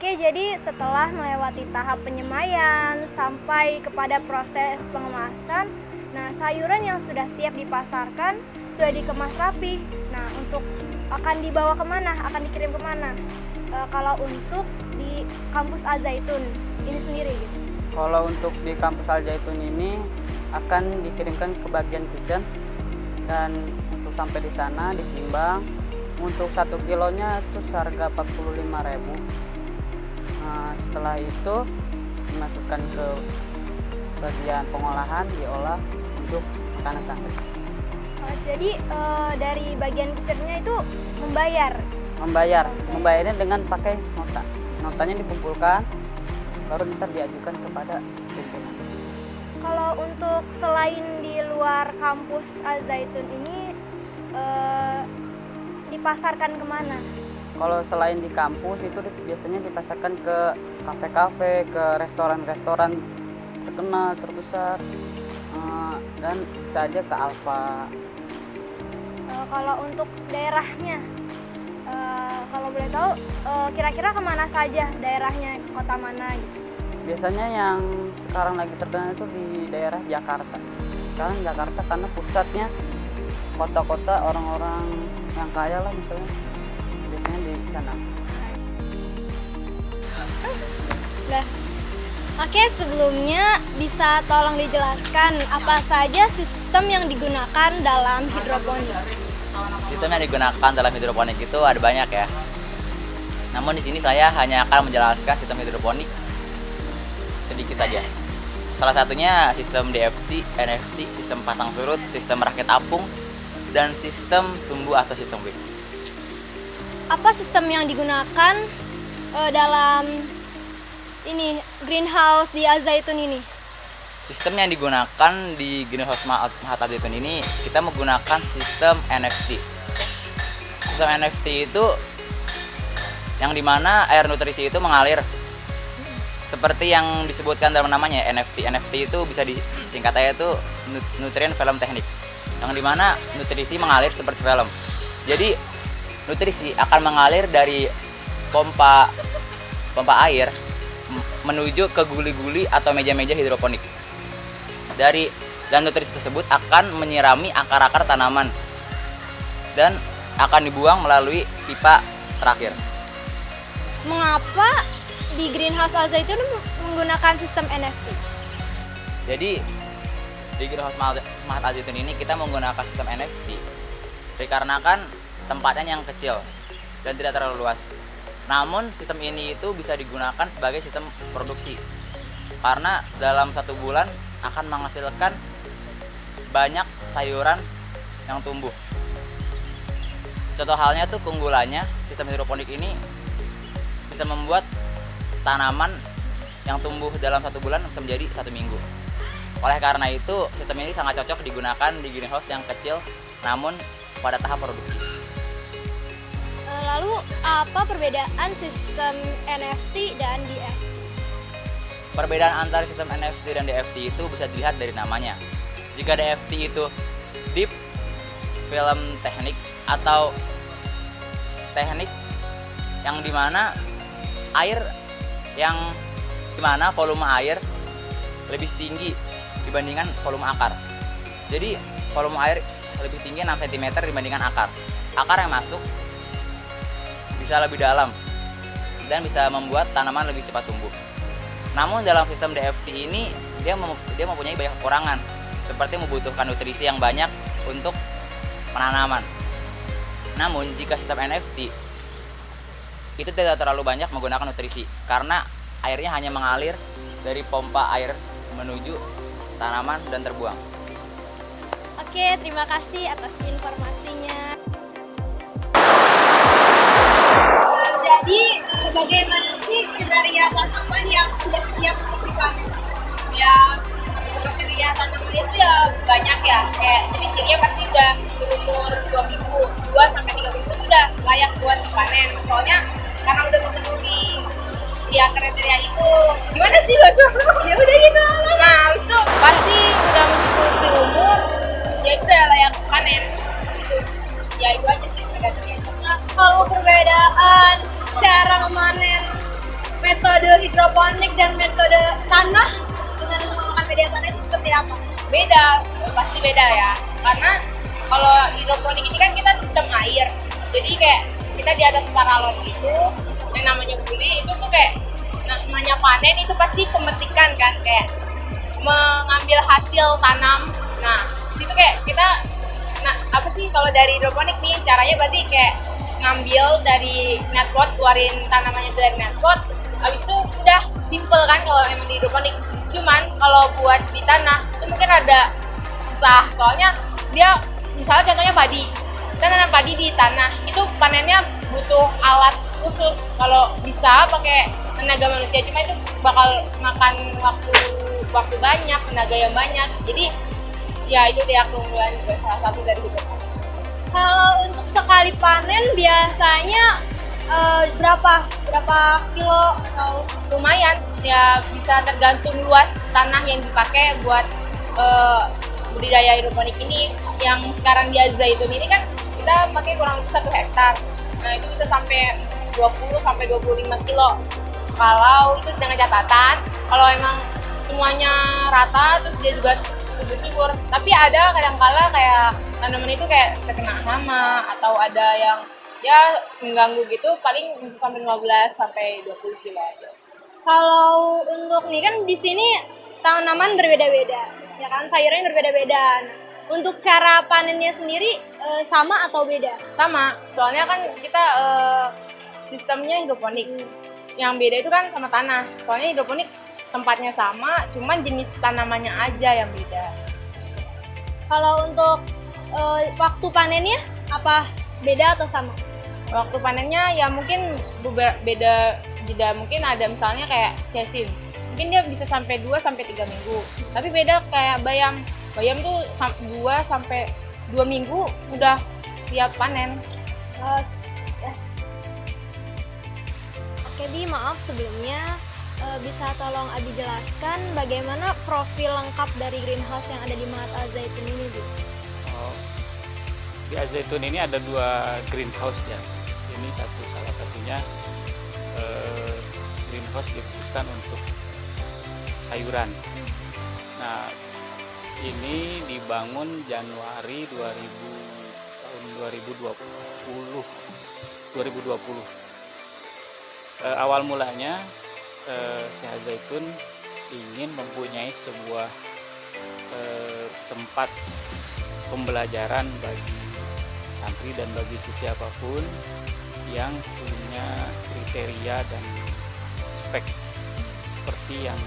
Oke, jadi setelah melewati tahap penyemaian sampai kepada proses pengemasan, nah sayuran yang sudah siap dipasarkan sudah dikemas rapi. Nah, untuk akan dibawa kemana? Akan dikirim kemana? Kalau untuk di kampus Al Zaitun ini sendiri gitu. Kalau untuk di kampus Al Zaitun ini akan dikirimkan ke bagian kitchen, dan untuk sampai di sana ditimbang. Untuk 1 kilonya itu seharga 45.000. Nah, setelah itu dimasukkan ke bagian pengolahan, diolah untuk makanan santri. Jadi dari bagian kitchennya itu Membayarnya dengan pakai nota. Notanya dikumpulkan, baru ntar diajukan kepada pimpinan. Kalau untuk selain di luar kampus Al Zaitun ini dipasarkan kemana? Kalau selain di kampus itu biasanya dipasarkan ke kafe-kafe, ke restoran-restoran terkenal, terbesar, dan bisa aja ke Alfa. Kalau untuk daerahnya, kalau boleh tahu, kira-kira kemana saja daerahnya, kota mana gitu? Biasanya yang sekarang lagi terkenal itu di daerah Jakarta. Sekarang Jakarta karena pusatnya kota-kota orang-orang yang kaya lah, misalnya biasanya di sana. Nah, oke, sebelumnya bisa tolong dijelaskan apa saja sistem yang digunakan dalam hidroponik? Sistem yang digunakan dalam hidroponik itu ada banyak ya. Namun di sini saya hanya akan menjelaskan sistem hidroponik sedikit saja. Salah satunya sistem DFT, NFT, sistem pasang surut, sistem rakit apung, dan sistem sumbu atau sistem WIP. Apa sistem yang digunakan dalam ini greenhouse di Al Zaitun ini? Sistem yang digunakan di greenhouse Mahat Al Zaitun ini, kita menggunakan sistem NFT. Sistem NFT itu yang dimana air nutrisi itu mengalir seperti yang disebutkan dalam namanya NFT. NFT itu bisa disingkat aja itu nutrient film teknik, yang dimana nutrisi mengalir seperti film. Jadi nutrisi akan mengalir dari pompa air menuju ke guli-guli atau meja-meja hidroponik. Dan nutrisi tersebut akan menyirami akar-akar tanaman dan akan dibuang melalui pipa terakhir. Mengapa di greenhouse Al Zaitun menggunakan sistem NFT? Jadi di greenhouse Mahat Al Zaitun ini kita menggunakan sistem NFT dikarenakan tempatnya yang kecil dan tidak terlalu luas. Namun sistem ini itu bisa digunakan sebagai sistem produksi karena dalam 1 bulan akan menghasilkan banyak sayuran yang tumbuh. Contoh halnya tuh keunggulannya sistem hidroponik ini bisa membuat tanaman yang tumbuh dalam 1 bulan bisa menjadi 1 minggu. Oleh karena itu sistem ini sangat cocok digunakan di greenhouse yang kecil namun pada tahap produksi. Lalu apa perbedaan sistem NFT dan DFT? Perbedaan antara sistem NFT dan DFT itu bisa dilihat dari namanya. Jika DFT itu deep film teknik atau teknik yang dimana volume air lebih tinggi dibandingkan volume akar. Jadi volume air lebih tinggi 6 cm dibandingkan akar. Akar yang masuk bisa lebih dalam dan bisa membuat tanaman lebih cepat tumbuh. Namun dalam sistem DFT ini dia mempunyai banyak kekurangan, seperti membutuhkan nutrisi yang banyak untuk penanaman. Namun jika sistem NFT itu tidak terlalu banyak menggunakan nutrisi karena airnya hanya mengalir dari pompa air menuju tanaman dan terbuang. Oke, terima kasih atas informasinya. Jadi, bagaimana sih kriteria tanaman yang sudah siap untuk dipanen? Ya, kriteria tanaman itu ya banyak ya. Kayak ciri-cirinya pasti udah berumur 2 minggu, 2 sampai 3 minggu itu udah layak buat dipanen. Soalnya karena udah memenuhi ya kriteria itu. Gimana sih bahasa? Ya udah gitu. Nah, habis itu pasti udah mencukupi umur, ya itu udah layak panen. Itu sih. Ya itu aja sih kriteria. Nah, kalau perbedaan cara memanen hidroponik dan metode tanah dengan menggunakan media tanah itu seperti apa? Beda, pasti beda ya. Karena kalau hidroponik ini kan kita sistem air. Jadi kayak kita di atas paralon gitu, yang namanya buli itu tuh kayak namanya panen itu pasti pemetikan kan, kayak mengambil hasil tanam. Nah, situ kayak kita apa sih kalau dari hidroponik nih caranya berarti kayak ngambil dari netpot, keluarin tanamannya dari netpot, habis itu udah simple kan kalau emang di hidroponik. Cuman kalau buat di tanah itu mungkin ada susah, soalnya dia misalnya contohnya padi, kita nanam padi di tanah itu panennya butuh alat khusus. Kalau bisa pakai tenaga manusia, cuma itu bakal makan waktu banyak, tenaga yang banyak. Jadi ya itu dia keunggulan juga salah satu dari hidroponik. Kalau untuk sekali panen biasanya berapa kilo atau Lumayan ya, bisa tergantung luas tanah yang dipakai buat budidaya hidroponik ini. Yang sekarang di Al-Zaitun ini kan kita pakai kurang lebih 1 hektar. Nah itu bisa sampai 20-25 kilo. Kalau itu dengan catatan kalau emang semuanya rata terus dia juga subur-subur. Tapi ada kadang-kala kayak tanaman itu kayak terkena hama atau ada yang ya mengganggu gitu, paling bisa sampai 15-20 kilo aja. kalau untuk nih kan di sini tanaman berbeda-beda, ya kan sayurnya berbeda-beda. Nah, untuk cara panennya sendiri sama atau beda? Sama, soalnya kan kita sistemnya hidroponik. Yang beda itu kan sama tanah. Soalnya hidroponik tempatnya sama, cuman jenis tanamannya aja yang beda. Kalau untuk waktu panennya apa beda atau sama? Waktu panennya ya mungkin beda jeda, mungkin ada misalnya kayak cesim. Mungkin dia bisa sampai 2-3 minggu. Tapi beda kayak bayam. Bayam tuh 2-2 minggu udah siap panen. Oke Bi, maaf sebelumnya bisa tolong Abi jelaskan bagaimana profil lengkap dari greenhouse yang ada di Mahat Al-Zaitun ini, Bi? Di Al-Zaitun ini ada 2 greenhouse ya. Ini salah satunya greenhouse dikhususkan untuk sayuran. Nah, ini dibangun Januari 2020. Awal mulanya Syekh Al-Zaitun ingin mempunyai sebuah tempat pembelajaran bagi santri dan bagi siapapun yang punya kriteria dan spek seperti yang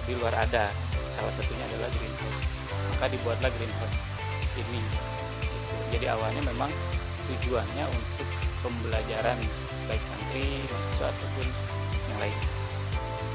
di luar ada. Salah satunya adalah greenhouse. Maka dibuatlah greenhouse ini. Jadi awalnya memang tujuannya untuk pembelajaran baik santri, mahasiswa ataupun yang lain.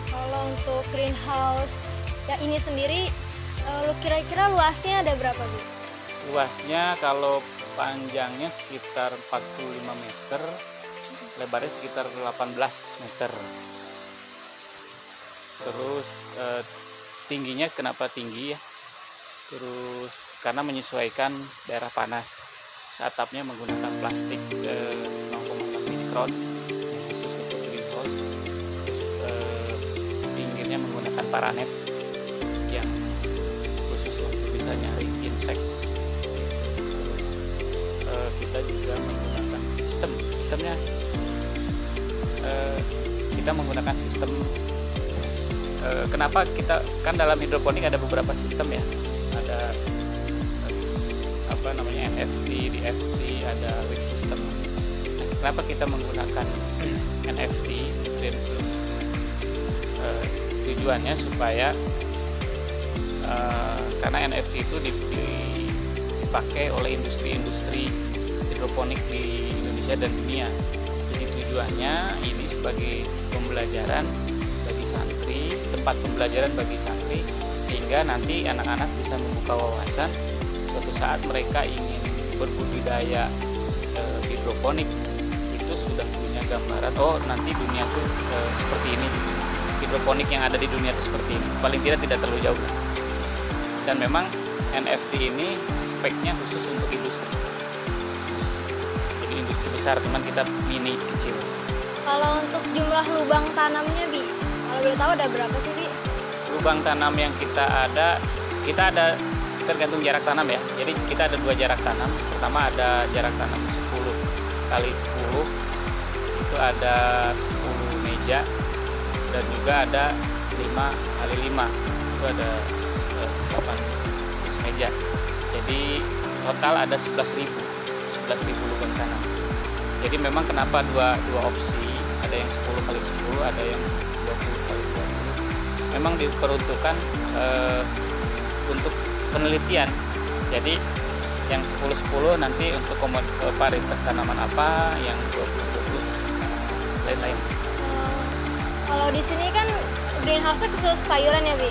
Kalau untuk greenhouse yang ini sendiri, kira-kira luasnya ada berapa, Bi? Luasnya kalau panjangnya sekitar 45 meter, lebarnya sekitar 18 meter. Terus tingginya kenapa tinggi ya? Terus karena menyesuaikan daerah panas. Atapnya menggunakan plastik 0,4 mikron khusus untuk greenhouse. Pinggirnya menggunakan paranet yang khusus untuk bisa nyari insek. Terus kita juga menggunakan sistemnya kita menggunakan sistem. Kenapa kita kan dalam hidroponik ada beberapa sistem ya, ada NFT, DFT, ada weed system. Kenapa kita menggunakan NFT? Tujuannya supaya karena NFT itu dipakai oleh industri-industri hidroponik di Indonesia dan dunia. Jadi tujuannya ini sebagai pembelajaran bagi santri, tempat pembelajaran bagi santri, sehingga nanti anak-anak bisa membuka wawasan suatu saat mereka ingin berbudidaya hidroponik, itu sudah punya gambaran, oh nanti dunia tuh seperti ini, hidroponik yang ada di dunia itu seperti ini, paling tidak terlalu jauh. Dan memang NFT ini speknya khusus untuk industri. Jadi industri besar, teman kita mini kecil. Kalau untuk jumlah lubang tanamnya, Bi, kalau boleh tahu ada berapa sih, Bi? Lubang tanam yang kita ada tergantung jarak tanam ya. Jadi kita ada 2 jarak tanam. Pertama ada jarak tanam 10 kali 10, itu ada 10 meja, dan juga ada 5 kali 5, itu ada 8 meja. Jadi total ada 11.000 lubang tanam. Jadi memang kenapa dua opsi, ada yang 10 kali 10, ada yang 20 kali 20. Memang diperuntukkan untuk penelitian. Jadi yang 10-10 nanti untuk varietas tanaman apa, yang 20-20 lain-lain. Kalau di sini kan greenhouse-nya khusus sayuran ya, Bi?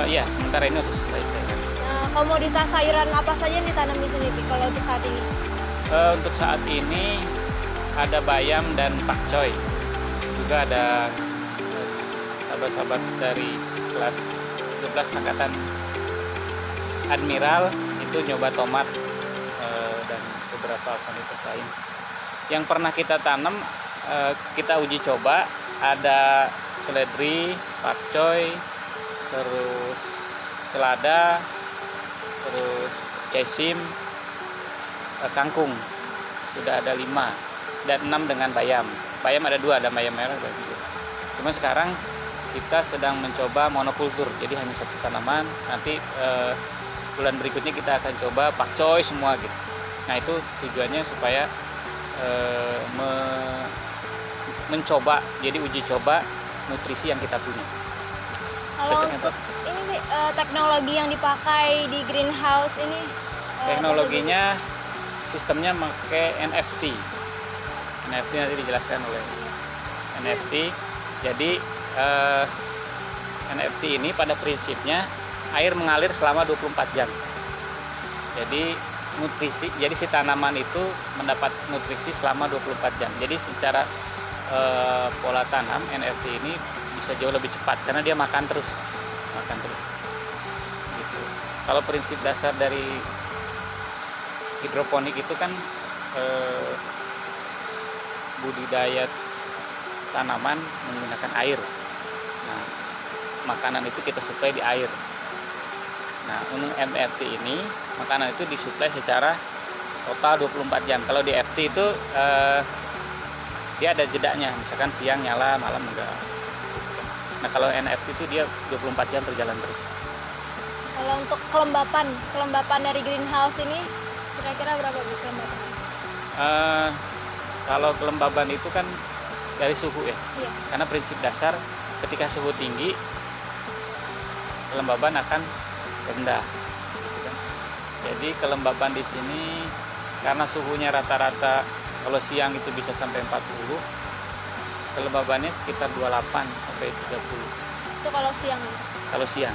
Iya, sementara ini untuk sayuran. Komoditas sayuran apa saja yang ditanam di sini, Bi, kalau untuk saat ini? Untuk saat ini ada bayam dan pakcoy. Juga ada sahabat-sahabat dari kelas 12 angkatan Admiral itu nyoba tomat dan beberapa komoditas lain. Yang pernah kita tanam, kita uji coba, ada seledri, pakcoy, terus selada, terus cesim, kangkung. Sudah ada 5 dan 6 dengan bayam. Bayam ada 2, ada bayam merah dan hijau. Cuma sekarang kita sedang mencoba monokultur, jadi hanya satu tanaman. Nanti bulan berikutnya kita akan coba pakcoy semua gitu. Nah itu tujuannya supaya mencoba, jadi uji coba nutrisi yang kita punya. Kalau untuk ini, Bi, teknologi yang dipakai di greenhouse ini, Teknologinya sistemnya pakai NFT. NFT nanti dijelaskan oleh NFT. Jadi NFT ini pada prinsipnya air mengalir selama 24 jam. Jadi si tanaman itu mendapat nutrisi selama 24 jam. Jadi secara pola tanam NFT ini bisa jauh lebih cepat karena dia makan terus. Gitu. Kalau prinsip dasar dari hidroponik itu kan budidaya tanaman menggunakan air. Nah, makanan itu kita suplai di air. Nah, untuk MFT ini makanan itu disuplai secara total 24 jam. Kalau di FT itu dia ada jedanya, misalkan siang nyala, malam enggak. Nah, kalau NFT itu dia 24 jam berjalan terus. kalau untuk kelembapan dari greenhouse ini kira-kira berapa, Bu, kelembapan? Kalau kelembaban itu kan dari suhu ya. Iya. Karena prinsip dasar ketika suhu tinggi kelembaban akan rendah. Gitu kan. Jadi kelembaban di sini karena suhunya rata-rata kalau siang itu bisa sampai 40, kelembabannya sekitar 28 sampai 30. Itu kalau siang. Kalau siang.